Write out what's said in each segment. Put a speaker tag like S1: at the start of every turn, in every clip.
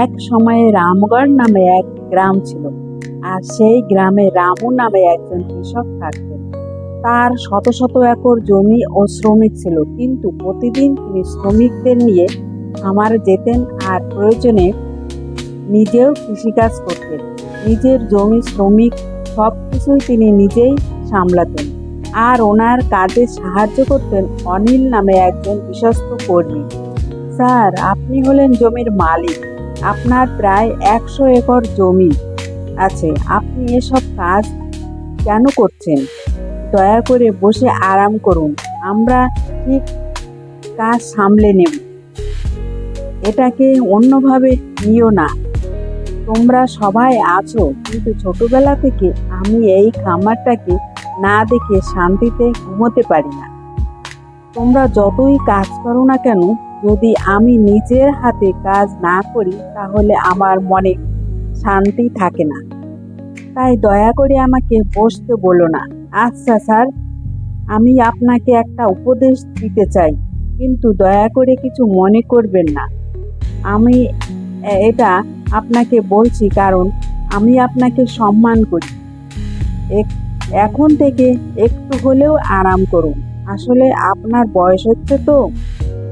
S1: এক সময়ে রামগড় নামে এক গ্রাম ছিল, আর সেই গ্রামে রামু নামে একজন কৃষক থাকতেন। তার শত শত একর জমি ও শ্রমিক ছিল, কিন্তু প্রতিদিন তিনি শ্রমিকদের নিয়ে খামারে যেতেন আর প্রয়োজনে নিজেও কৃষিকাজ করতেন। নিজের জমি, শ্রমিক সবকিছুই তিনি নিজেই সামলাতেন। আর ওনার কাজে সাহায্য করতেন অনিল নামে একজন বিশ্বস্ত কর্মী। স্যার, আপনি হলেন জমির মালিক, আপনার প্রায় 100 একর জমি আছে, আপনি এসব কাজ কেন করছেন? দয়া করে বসে আরাম করুন, আমরা ঠিক কাজ সামলে নেব। এটাকে অন্যভাবে নিও না। তোমরা সবাই আছো, কিন্তু ছোটবেলা থেকে আমি এই খামারটাকে না দেখে শান্তিতে ঘুমোতে পারি না। তোমরা যতই কাজ করো না কেন, যদি আমি নিজের হাতে কাজ না করি তাহলে আমার মনে শান্তি থাকে না। তাই দয়া করে আমাকে বসতে বলো না। আচ্ছা স্যার, আমি আপনাকে একটা উপদেশ দিতে চাই, কিন্তু দয়া করে কিছু মনে করবেন না। আমি এটা আপনাকে বলছি কারণ আমি আপনাকে সম্মান করি। এখন থেকে একটু হলেও আরাম করুন। আসলে আপনার বয়স হচ্ছে তো,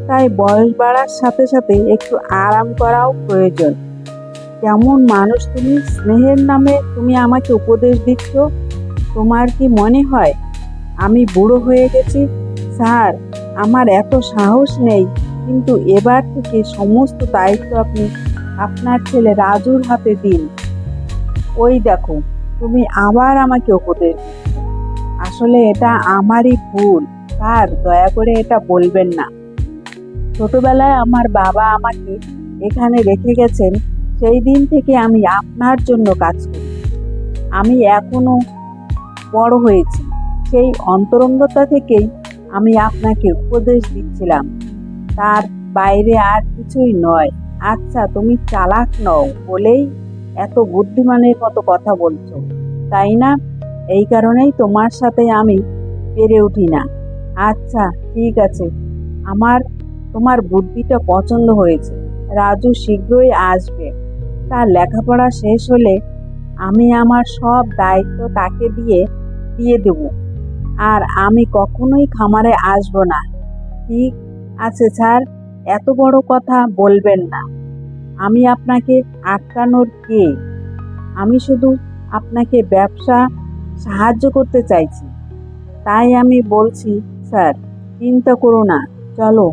S1: তাই বয়স বাড়ার সাথে সাথে একটু আরাম করাও প্রয়োজন। কেমন মানুষ তুমি! স্নেহের নামে তুমি আমাকে উপদেশ দিচ্ছ? তোমার কি মনে হয় আমি বুড়ো হয়ে গেছি? স্যার, আমার এত সাহস নেই, কিন্তু এবার থেকে সমস্ত দায়িত্ব আপনি আপনার ছেলে রাজুর হাতে দিন। ওই দেখো, তুমি আবার আমাকে উপদেশ দিচ্ছ। আসলে এটা আমারই ভুল। স্যার, দয়া করে এটা বলবেন না। ছোটবেলায় আমার বাবা আমাকে এখানে রেখে গেছেন, সেই দিন থেকে আমি আপনার জন্য কাজ করি। আমি এখনো বড় হয়েছি, সেই অন্তরঙ্গতা থেকেই আমি আপনাকে উপদেশ দিচ্ছিলাম, তার বাইরে আর কিছুই নয়। আচ্ছা, তুমি চালাক নও বলেই এত বুদ্ধিমানের মতো কথা বলছো, তাই না? এই কারণেই তোমার সাথে আমি পেরে উঠি না। আচ্ছা, ঠিক আছে, আমার তোমার বুদ্ধিটা পছন্দ হয়েছে। রাজু শীঘ্রই আসবে। তার লেখাপড়া শেষ হলে আমি আমার সব দায়িত্ব তাকে দিয়ে দেব, আর আমি কখনোই খামারে আসব না। ঠিক আছে স্যার, এত বড় কথা বলবেন না। আমি আপনাকে আটকানোর কে? আমি শুধু আপনাকে ব্যবসা সাহায্য করতে চাইছি, তাই আমি বলছি। স্যার, চিন্তা করো না, চলো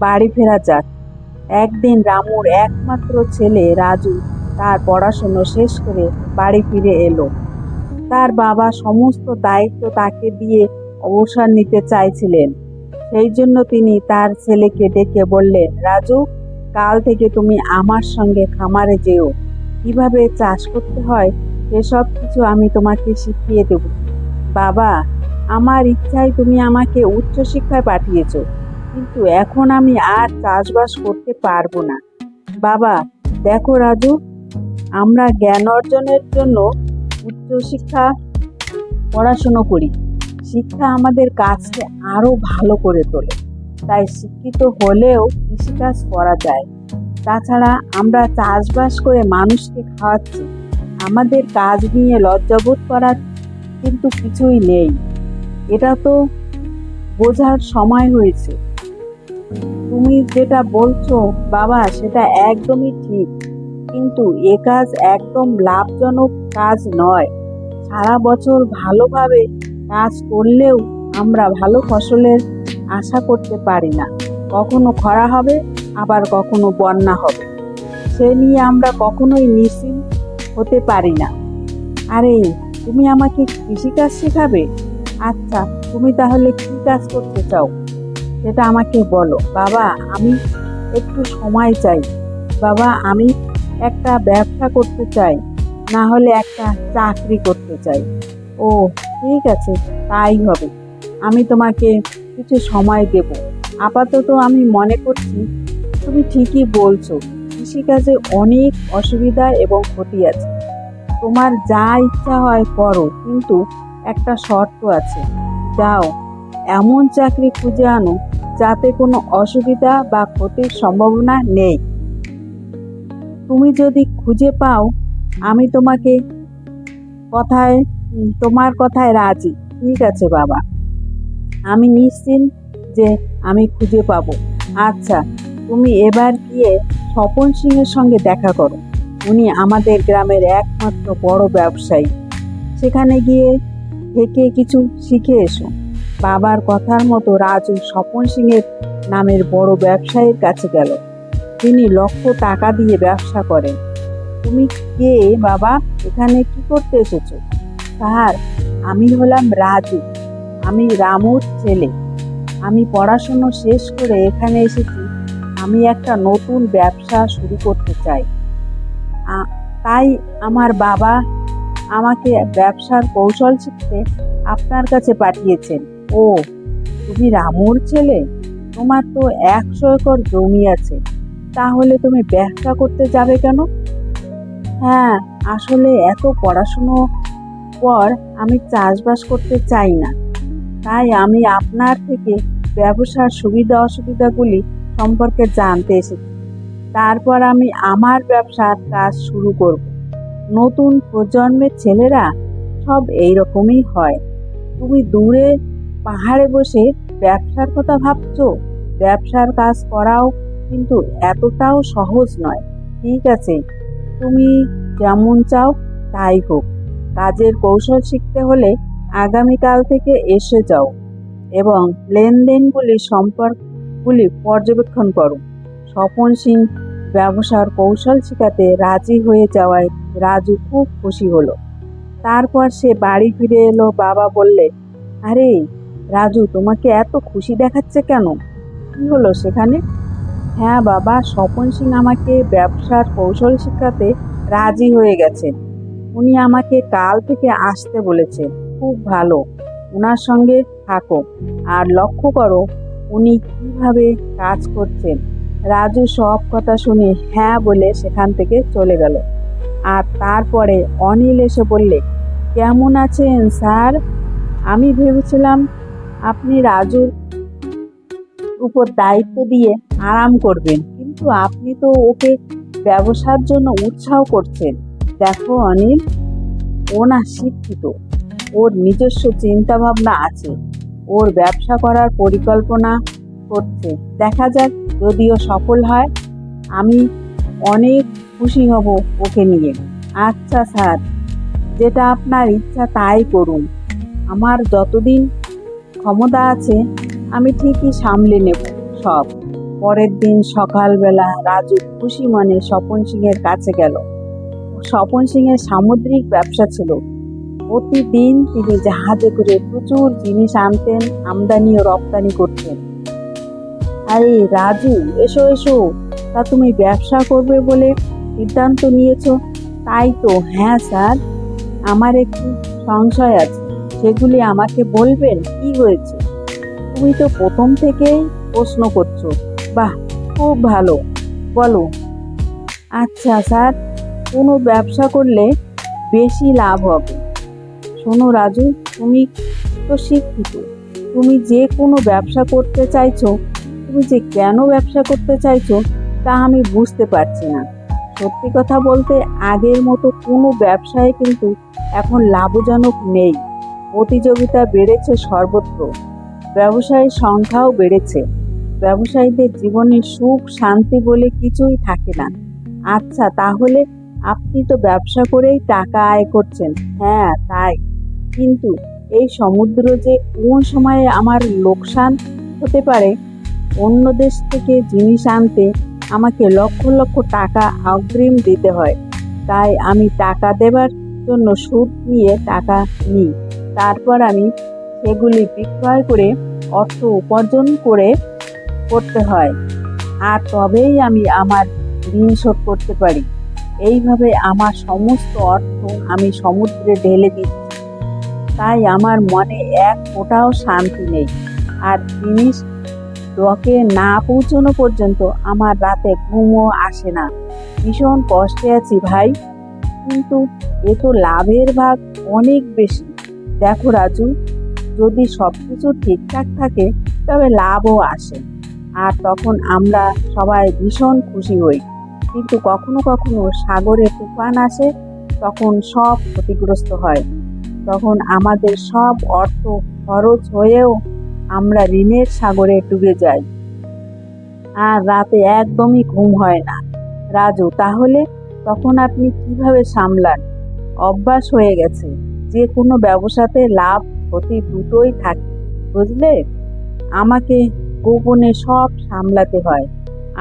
S1: বাড়ি ফেরা যাক। একদিন রামুর একমাত্র ছেলে রাজু তার পড়াশুনো শেষ করে বাড়ি ফিরে এলো। তার বাবা সমস্ত দায়িত্ব তাকে দিয়ে অবসর নিতে চাইছিলেন। সেই জন্য তিনি তার ছেলেকে ডেকে বললেন, রাজু, কাল থেকে তুমি আমার সঙ্গে খামারে যেও। কিভাবে চাষ করতে হয় সেসব কিছু আমি তোমাকে শিখিয়ে দেব। বাবা, আমার ইচ্ছায় তুমি আমাকে উচ্চশিক্ষায় পাঠিয়েছো, কিন্তু এখন আমি আর চাষবাস করতে পারবো না। বাবা, দেখো রাজু, আমরা জ্ঞান অর্জনের জন্য উচ্চশিক্ষা পড়াশুনো করি। শিক্ষা আমাদের কাজকে আরো ভালো করে তোলে, তাই শিক্ষিত হলেও কৃষিকাজ করা যায়। তাছাড়া আমরা চাষবাস করে মানুষকে খাওয়াচ্ছি, আমাদের কাজ নিয়ে লজ্জাবোধ করার কিন্তু কিছুই নেই। এটা তো বোঝার সময় হয়েছে। তুমি যেটা বলছো বাবা, সেটা একদমই ঠিক, কিন্তু এ কাজ একদম লাভজনক কাজ নয়। সারা বছর ভালোভাবে কাজ করলেও আমরা ভালো ফসলের আশা করতে পারি না। কখনো খরা হবে, আবার কখনো বন্যা হবে, সে নিয়ে আমরা কখনোই নিশ্চিন্ত হতে পারি না। আরে, তুমি আমাকে কৃষিকাজ শেখাবে? আচ্ছা, তুমি তাহলে কি কাজ করতে চাও সেটা আমাকে বলো। বাবা, আমি একটু সময় চাই। বাবা, আমি একটা ব্যবসা করতে চাই, না হলে একটা চাকরি করতে চাই। ও, ঠিক আছে, তাই হবে। আমি তোমাকে কিছু সময় দেব। আপাতত আমি মনে করছি তুমি ঠিকই বলছো, কৃষিকাজে অনেক অসুবিধা এবং ক্ষতি আছে। তোমার যা ইচ্ছা হয় করো, কিন্তু একটা শর্ত আছে। যাও, এমন চাকরি খুঁজে আনো যাতে কোনো অসুবিধা বা ক্ষতির সম্ভাবনা নেই। তুমি যদি খুঁজে পাও আমি তোমার কথায় রাজি। ঠিক আছে বাবা, আমি নিশ্চিন্ত যে আমি খুঁজে পাবো। আচ্ছা, তুমি এবার গিয়ে স্বপন সিংয়ের সঙ্গে দেখা করো। উনি আমাদের গ্রামের একমাত্র বড় ব্যবসায়ী। সেখানে গিয়ে থেকে কিছু শিখে এসো। বাবার কথার মতো রাজু স্বপন সিংয়ের নামের বড় ব্যবসায়ীর কাছে গেল। তিনি লক্ষ টাকা দিয়ে ব্যবসা করেন। তুমি কে বাবা? এখানে কি করতে এসেছো? স্যার, আমি হলাম রাজু। আমি রামুর ছেলে। আমি পড়াশুনো শেষ করে এখানে এসেছি। আমি একটা নতুন ব্যবসা শুরু করতে চাই। তাই আমার বাবা আমাকে ব্যবসার কৌশল শিখতে আপনার কাছে পাঠিয়েছেন। ও, তুমি রামুর ছেলে? তোমার তো 100 একর জমি আছে, তাহলে তুমি ব্যবসা করতে যাবে কেন? হ্যাঁ, আসলে এত পড়াশুনো পর আমি চাষবাস করতে চাই না। তাই আমি আপনার থেকে ব্যবসার সুবিধা অসুবিধাগুলি সম্পর্কে জানতে এসেছি। তারপর আমি আমার ব্যবসার কাজ শুরু করব। নতুন প্রজন্মের ছেলেরা সব এইরকমই হয়। তুমি দূরে পাহাড়ে বসে ব্যবসার কথা ভাবছো। ব্যবসার কাজ করাও কিন্তু এতটাও সহজ নয়। ঠিক আছে, তুমি যেমন চাও তাই হোক। কাজের কৌশল শিখতে হলে আগামীকাল থেকে এসে যাও এবং সম্পর্কগুলি পর্যবেক্ষণ করো। স্বপন সিং ব্যবসার কৌশল শিখাতে রাজি হয়ে যাওয়ায় রাজু খুব খুশি হলো। তারপর সে বাড়ি ফিরে এলো। বাবা বললে, আরে রাজু, তোমাকে এত খুশি দেখাচ্ছে কেন? কি হলো সেখানে? হ্যাঁ বাবা, স্বপন সিং আমাকে ব্যবসার কৌশল শিখাতে রাজি হয়ে গেছেন। উনি আমাকে কাল থেকে আসতে বলেছেন। খুব ভালো, ওনার সঙ্গে থাকো আর লক্ষ্য করো উনি কিভাবে কাজ করছেন। রাজু সব কথা শুনে হ্যাঁ বলে সেখান থেকে চলে গেল। আর তারপরে অনিল এসে বললে, কেমন আছেন স্যার? আমি ভেবেছিলাম আপনি রাজুর উপর দায়িত্ব দিয়ে আরাম করবেন, কিন্তু আপনি তো ওকে ব্যবসার জন্য উৎসাহ করছেন। দেখো অনিল, ও না শিক্ষিত, ওর নিজস্ব চিন্তা ভাবনা আছে, ওর ব্যবসা করার পরিকল্পনা করছে। দেখা যাক, যদিও সফল হয় আমি অনেক খুশি হব ওকে নিয়ে। আচ্ছা স্যার, যেটা আপনার ইচ্ছা তাই করুন। আমার যতদিন ক্ষমতা আছে আমি ঠিকই সামলে নেব সব। পরের দিন সকালবেলা রাজু খুশি মনে স্বপন সিংয়ের কাছে গেল। স্বপন সিংয়ের সামুদ্রিক ব্যবসা ছিল। প্রতিদিন তিনি জাহাজে করে প্রচুর জিনিস আনতেন, আমদানি ও রপ্তানি করতেন। আরে রাজু, এসো এসো, তা তুমি ব্যবসা করবে বলে সিদ্ধান্ত নিয়েছো, তাই তো? হ্যাঁ স্যার, আমার একটু সংশয় আছে, সেগুলি আমাকে বলবেন? কি হয়েছে? তুমি তো প্রথম থেকেই প্রশ্ন করছো। বাহ, খুব ভালো, বলো। আচ্ছা স্যার, কোনো ব্যবসা করলে বেশি লাভ হবে। শোনো রাজু, তুমি তো শিক্ষিত, তুমি যে কোনো ব্যবসা করতে চাইছো, তুমি যে কেন ব্যবসা করতে চাইছো তা আমি বুঝতে পারছি না। সত্যি কথা বলতে আগের মতো কোনো ব্যবসায় কিন্তু এখন লাভজনক নেই। প্রতিযোগিতা বেড়েছে সর্বত্র, ব্যবসায়ীর সংখ্যাও বেড়েছে। ব্যবসায়ীদের জীবনে সুখ শান্তি বলে কিছুই থাকে না। আচ্ছা তাহলে আপনি তো ব্যবসা করেই টাকা আয় করছেন। হ্যাঁ তাই, কিন্তু এই সমুদ্র যে কোন সময়ে আমার লোকসান হতে পারে। অন্য দেশ থেকে জিনিস আনতে আমাকে লক্ষ লক্ষ টাকা অগ্রিম দিতে হয়। তাই আমি টাকা দেবার জন্য সুদ নিয়ে টাকা নিই। তারপর আমি সেগুলি বিক্রয় করে অর্থ উপার্জন করতে হয়, আর তবেই আমি আমার ঋণ শোধ করতে পারি। এইভাবে আমার সমস্ত অর্থ আমি সমুদ্রে ঢেলে দিচ্ছি। তাই আমার মনে এক ফোঁটাও শান্তি নেই, আর জিনিস ডকে না পৌঁছানো পর্যন্ত আমার রাতে ঘুমও আসে না। ভীষণ কষ্টে আছি ভাই, কিন্তু এ তো লাভের ভাগ অনেক বেশি। দেখো রাজু, যদি সবকিছু ঠিকঠাক থাকে তবে লাভও আসে, আর তখন আমরা সবাই ভীষণ খুশি হই। কিন্তু কখনো কখনো সাগরে তুফান আসে, তখন সব ক্ষতিগ্রস্ত হয়। তখন আমাদের সব অর্থ খরচ হয়েও আমরা ঋণের সাগরে ডুবে যাই, আর রাতে একদমই ঘুম হয় না। রাজু, তাহলে তখন আপনি কিভাবে সামলান? অভ্যাস হয়ে গেছে, যে কোনো ব্যবসাতে লাভ ক্ষতি দুটোই থাকে, বুঝলে? আমাকে গোপনে সব সামলাতে হয়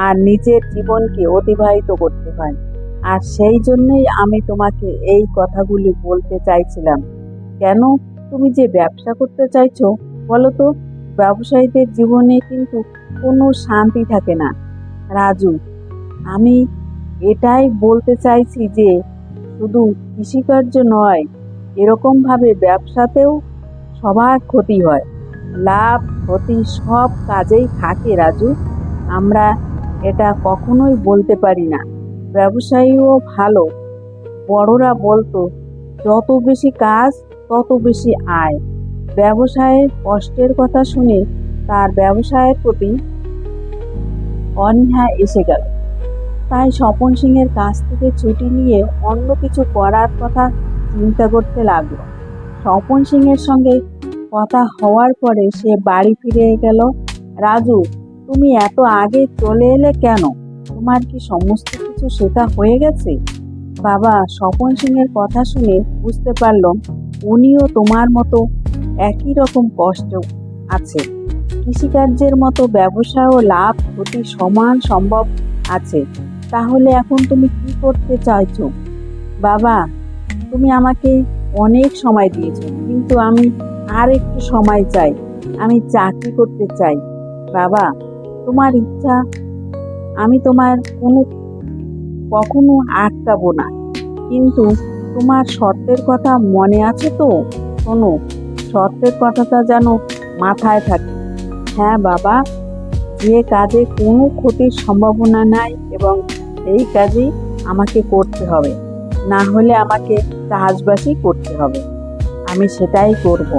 S1: আর নিজের জীবনকে অতিবাহিত করতে হয়। আর সেই জন্যই আমি তোমাকে এই কথাগুলি বলতে চাইছিলাম। কেন তুমি যে ব্যবসা করতে চাইছো বলো তো? ব্যবসায়ীদের জীবনে কিন্তু কোনো শান্তি থাকে না রাজু। আমি এটাই বলতে চাইছি যে শুধু কৃষিকার্য নয়, এরকম ভাবে ব্যবসাতেও সবার ক্ষতি হয়। লাভ ক্ষতি সব কাজেই থাকে রাজু। আমরা এটা কখনোই বলতে পারি না। ব্যবসায়ীও ভালো বড়রা বলতো, যত বেশি কাজ তত বেশি আয়। ব্যবসায়ের কষ্টের কথা শুনে তার ব্যবসায়ের প্রতি অনীহা এসে গেল। তাই স্বপন সিংয়ের কাছ থেকে ছুটি নিয়ে অন্য কিছু করার কথা চিন্তা করতে লাগলো। স্বপন সিংয়ের সঙ্গে কথা হওয়ার পরে সে বাড়ি ফিরে গেল। রাজু, তুমি এত আগে চলে এলে কেন? তোমার কি সমস্ত কিছু শেখা হয়ে গেছে? বাবা, স্বপন সিংয়ের কথা শুনে বুঝতে পারলাম উনিও তোমার মতো একই রকম কষ্ট আছে। কৃষিকার্যের মতো ব্যবসায়ও লাভ ক্ষতি সমান সম্ভব আছে। তাহলে এখন তুমি কি করতে চাইছো? বাবা, তুমি আমাকে অনেক সময় দিয়েছো, কিন্তু আমি আর একটু সময় চাই। আমি চাকরি করতে চাই। বাবা, তোমার ইচ্ছা আমি তোমার কখনো আটকাবো না, কিন্তু তোমার শর্তের কথা মনে আছে তো? শোনো, শর্তের কথাটা যেন মাথায় থাকে। হ্যাঁ বাবা, যে কাজে কোনো ক্ষতির সম্ভাবনা নাই এবং এই কাজই আমাকে করতে হবে, না হলে আমাকে চাষবাসই করতে হবে। আমি সেটাই করব।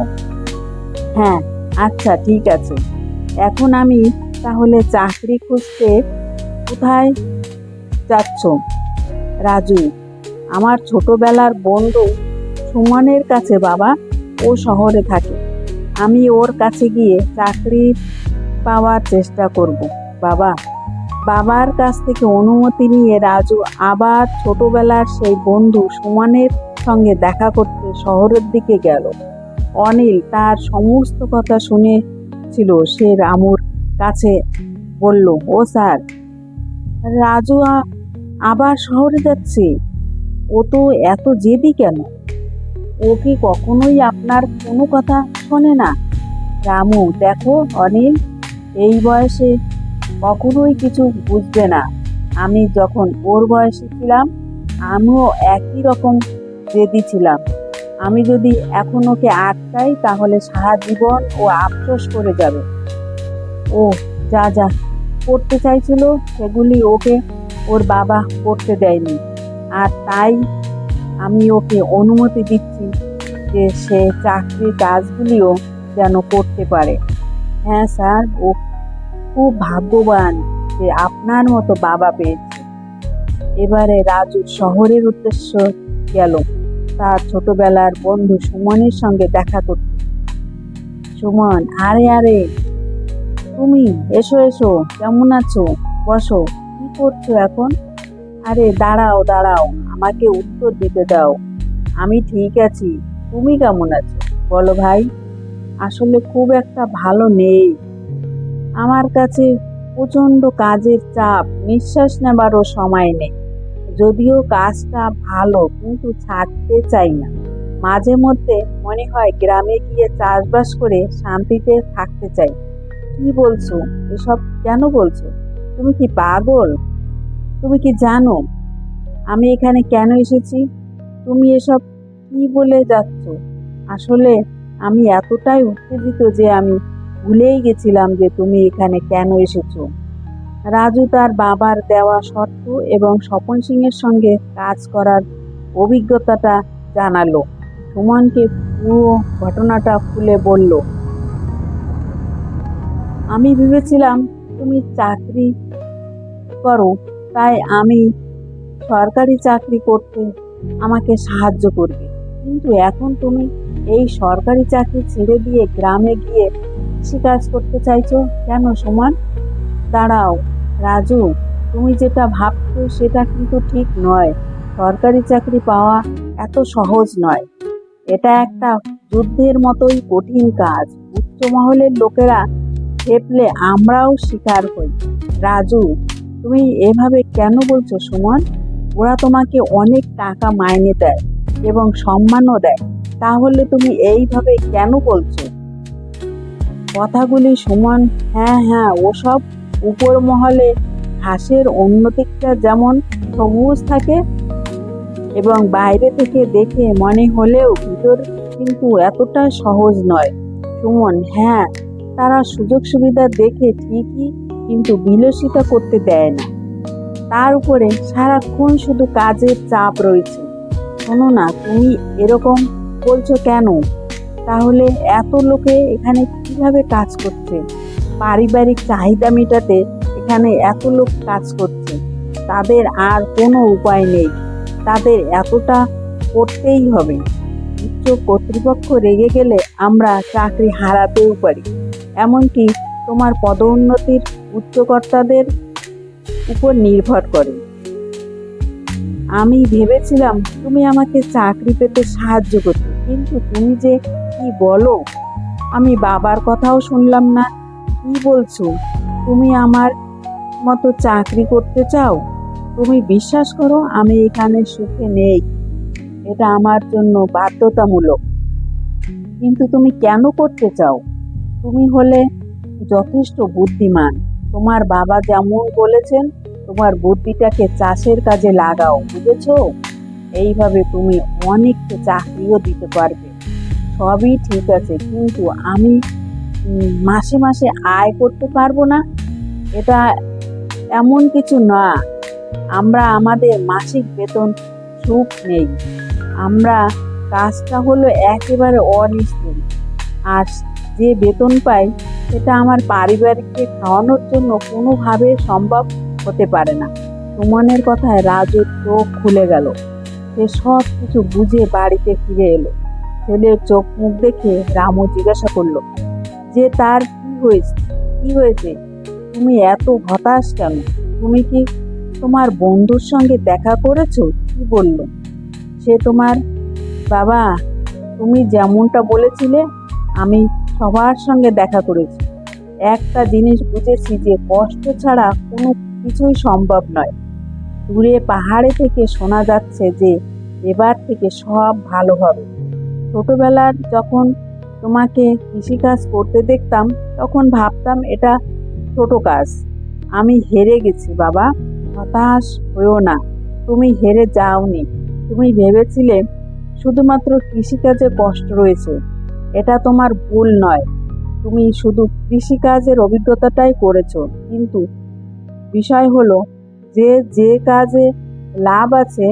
S1: হ্যাঁ, আচ্ছা ঠিক আছে। এখন আমি তাহলে চাকরি খুঁজতে কোথায় যাচ্ছ? রাজু, আমার ছোটবেলার বন্ধু সুমনের কাছে বাবা। ও শহরে থাকে। আমি ওর কাছে গিয়ে চাকরি পাওয়ার চেষ্টা করব বাবা। বাবার কাছ থেকে অনুমতি নিয়ে রাজু আবার ছোটবেলার সেই বন্ধু সুমনের সঙ্গে দেখা করতে শহরের দিকে গেল। অনিল তার সমস্ত কথা শুনেছিল। সে রামুর কাছে বলল, ও স্যার, রাজু আবার শহরে যাচ্ছে। ও তো এত জেদি কেন? ও কি কখনোই আপনার কোনো কথা শোনে না? রামু, দেখো অনিল এই বয়সে কখনোই কিছু বুঝবে না। আমি যখন ওর বয়সে ছিলাম আমিও একই রকম জেদি ছিলাম। আমি যদি এখন ওকে আটকাই তাহলে সারা জীবন ও আফসোস করে যাবে। ও যা যা করতে চাইছিল সেগুলি ওকে ওর বাবা করতে দেয়নি, আর তাই আমি ওকে অনুমতি দিচ্ছি যে সে চাকরির কাজগুলিও যেন করতে পারে। হ্যাঁ স্যার, ও খুব ভাগ্যবান যে আপনার মতো বাবা পেয়েছে। এবারে রাজু শহরের উদ্দেশ্য গেল তার ছোটবেলার বন্ধু সুমনের সঙ্গে দেখা করতে। সুমন, আরে আরে, তুমি এসো এসো, কেমন আছো? বসো। কি করছো এখন? আরে দাঁড়াও দাঁড়াও, আমাকে উত্তর দিতে দাও। আমি ঠিক আছি। তুমি কেমন আছো বলো ভাই? আসলে খুব একটা ভালো নেই। আমার কাছে প্রচন্ড কাজের চাপ, নিঃশ্বাস নেবারও সময় নেই। যদিও কাজটা ভালো, কিন্তু ছাড়তে চাই না। মাঝে মধ্যে মনে হয় গ্রামে গিয়ে চাষবাস করে শান্তিতে থাকতে চাই। কি বলছো এসব? কেন বলছো? তুমি কি পাগল? তুমি কি জানো আমি এখানে কেন এসেছি? তুমি এসব কি বলে যাচ্ছ? আসলে আমি এতটাই উত্তেজিত যে আমি ভুলেই গেছিলাম যে তুমি এখানে কেন এসেছো। রাজু তার বাবার দেওয়া শর্ত এবং স্বপন সিংয়ের সঙ্গে কাজ করার অভিজ্ঞতাটা জানালো। সুমনকে পুরো ঘটনাটা খুলে বলল। আমি ভেবেছিলাম তুমি চাকরি করো, তাই আমি সরকারি চাকরি করতে আমাকে সাহায্য করবে, কিন্তু এখন তুমি এই সরকারি চাকরি ছেড়ে দিয়ে গ্রামে গিয়ে কৃষিকাজ করতে চাইছো কেন সুমন? দাঁড়াও রাজু, তুমি যেটা ভাবছো সেটা কিন্তু ঠিক নয়। সরকারি চাকরি পাওয়া এত সহজ নয়। এটা একটা যুদ্ধের মতোই কঠিন কাজ। উচ্চ মহলের লোকেরা খেপলে আমরাও শিকার হই। রাজু, তুমি এভাবে কেন বলছো সুমন? ওরা তোমাকে অনেক টাকা মাইনে দেয় এবং সম্মানও দেয়, তাহলে তুমি এইভাবে কেন বলছো কথাগুলি? সুমন, হ্যাঁ হ্যাঁ, ওসব উপর মহলে ঘাসের অন্য দিকটা যেমন সবুজ থাকে এবং বাইরে থেকে দেখে মনে হলেও ভিতর কিন্তু এতটা সহজ নয় সুমন। হ্যাঁ, তারা সুযোগ সুবিধা দেখে ঠিকই, কিন্তু বিলাসিতা করতে দেয় না। তার উপরে সারাক্ষণ শুধু কাজের চাপ রয়েছে। শোনো না, তুমি এরকম বলছো কেন? তাহলে এত লোকে এখানে কিভাবে কাজ করছে? পারিবারিক চাহিদা মেটাতে এখানে এত লোক কাজ করছে, তাদের আর কোনো উপায় নেই, তাদের এতটা করতেই হবে। উচ্চ কর্তৃপক্ষ রেগে গেলে আমরা চাকরি হারাতেও পারি, এমনকি তোমার পদোন্নতির উচ্চকর্তাদের উপর নির্ভর করে। আমি ভেবেছিলাম তুমি আমাকে চাকরি পেতে সাহায্য করতে, কিন্তু তুমি যে কি বলো! আমি বাবার কথাও শুনলাম না। কি বলছো? তুমি আমার মতো চাকরি করতে চাও? তুমি বিশ্বাস করো, আমি এখানে সুখে নেই। এটা আমার জন্য বাধ্যতামূলক। কিন্তু তুমি কেন করতে চাও? তুমি হলে যথেষ্ট বুদ্ধিমান। তোমার বাবা যেমন বলেছেন, তোমার বুদ্ধিটাকে চাষের কাজে লাগাও, বুঝেছো? এইভাবে তুমি অনেককে চাকরিও দিতে পারবে। সবই ঠিক আছে, কিন্তু আমি মাসে মাসে আয় করতে পারবো না। এটা এমন কিছু না। আমরা আমাদের মাসিক বেতন সুখ নেই। আমরা কাজটা হলো একেবারে অনিশ্চিত, আর যে বেতন পাই সেটা আমার পরিবারকে খাওয়ানোর জন্য কোনোভাবে সম্ভব হতে পারে না। সুমনের কথায় রাজুর চোখ খুলে গেল। সে সব কিছু বুঝে বাড়িতে ফিরে এলো। ছেলের চোখ মুখ দেখে রামু জিজ্ঞাসা করলো যে তার কি হয়েছে, তুমি এত হতাশ কেন? তুমি কি তোমার বন্ধুর সঙ্গে দেখা করেছো? কি বলল সে তোমার? বাবা, তুমি যেমনটা বলেছিলে আমি সবার সঙ্গে দেখা করেছি। একটা জিনিস বুঝেছি যে কষ্ট ছাড়া কোনো কিছুই সম্ভব নয়। দূরে পাহাড়ে থেকে শোনা যাচ্ছে যে এবার থেকে সব ভালো হবে। ছোটবেলার যখন তোমাকে কৃষিকাজ করতে দেখতাম তখন ভাবতাম এটা ছোট কাজ। আমি হেরে গেছি বাবা। হতাশ হইও না, তুমি হেরে যাওনি। তুমি ভেবেছিলে শুধুমাত্র কৃষিকাজে কষ্ট রয়েছে, এটা তোমার ভুল নয়। তুমি শুধু কৃষিকাজের অভিজ্ঞতাটাই করেছো, কিন্তু বিষয় হলো যে যে কাজে লাভ আছে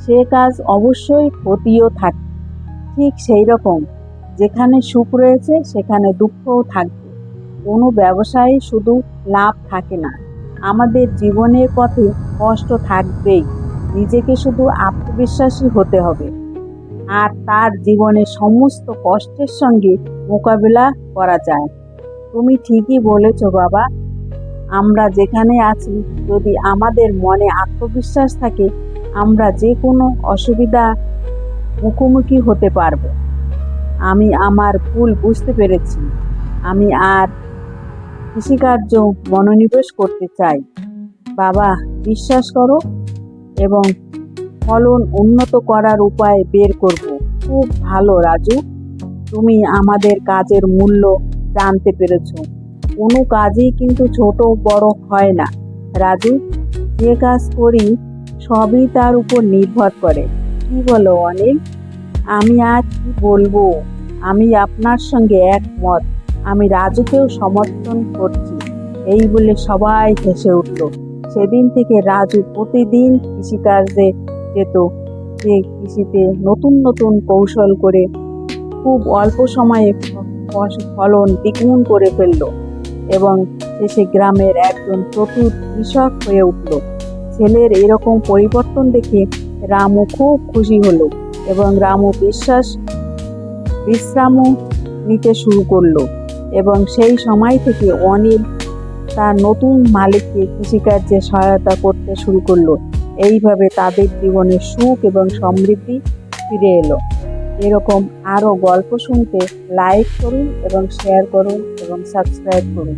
S1: সে কাজ অবশ্যই ক্ষতিও থাকে। ঠিক সেই রকম, যেখানে সুখ রয়েছে সেখানে দুঃখও থাকবে। কোনো ব্যবসায় শুধু লাভ থাকে না, আমাদের জীবনের পথে কষ্ট থাকবেই। নিজেকে শুধু আত্মবিশ্বাসী হতে হবে, আর তার জীবনের সমস্ত কষ্টের সঙ্গে মোকাবিলা করা যায়। তুমি ঠিকই বলেছ বাবা। আমরা যেখানে আছি, যদি আমাদের মনে আত্মবিশ্বাস থাকে, আমরা যে কোনো অসুবিধা মুখোমুখি হতে পারবো। আমি আমার ভুল বুঝতে পেরেছি। আমি আর কৃষিকার্য মনোনিবেশ করতে চাই। বাবা, বিশ্বাস করো এবং ফলন উন্নত করার উপায় বের করব। খুব ভালো রাজু, তুমি আমাদের কাজের মূল্য জানতে পেরেছো। কোনো কাজই কিন্তু ছোট বড় হয় না রাজু। যে কাজ করি সবই তার উপর নির্ভর করে। কি বলো অনিল? আমি আর কি বলবো, আমি আপনার সঙ্গে একমত। আমি রাজুকেও সমর্থন করছি। এই বলে সবাই হেসে উঠল। সেদিন থেকে রাজু প্রতিদিন কৃষিকাজে যেত। যে কৃষিতে নতুন নতুন কৌশল করে খুব অল্প সময়ে ফলন দ্বিগুণ করে ফেলল এবং শেষে গ্রামের একজন চতুর কৃষক হয়ে উঠল। ছেলের এরকম পরিবর্তন দেখে রামু খুব খুশি হলো এবং রামু বিশ্রামও নিতে শুরু করলো এবং সেই সময় থেকে অনিল তার নতুন মালিককে কৃষিকার্যে সহায়তা করতে শুরু করলো। এইভাবে তাদের জীবনে সুখ এবং সমৃদ্ধি ফিরে এলো। এরকম আরো গল্প শুনতে লাইক করুন এবং শেয়ার করুন এবং সাবস্ক্রাইব করুন।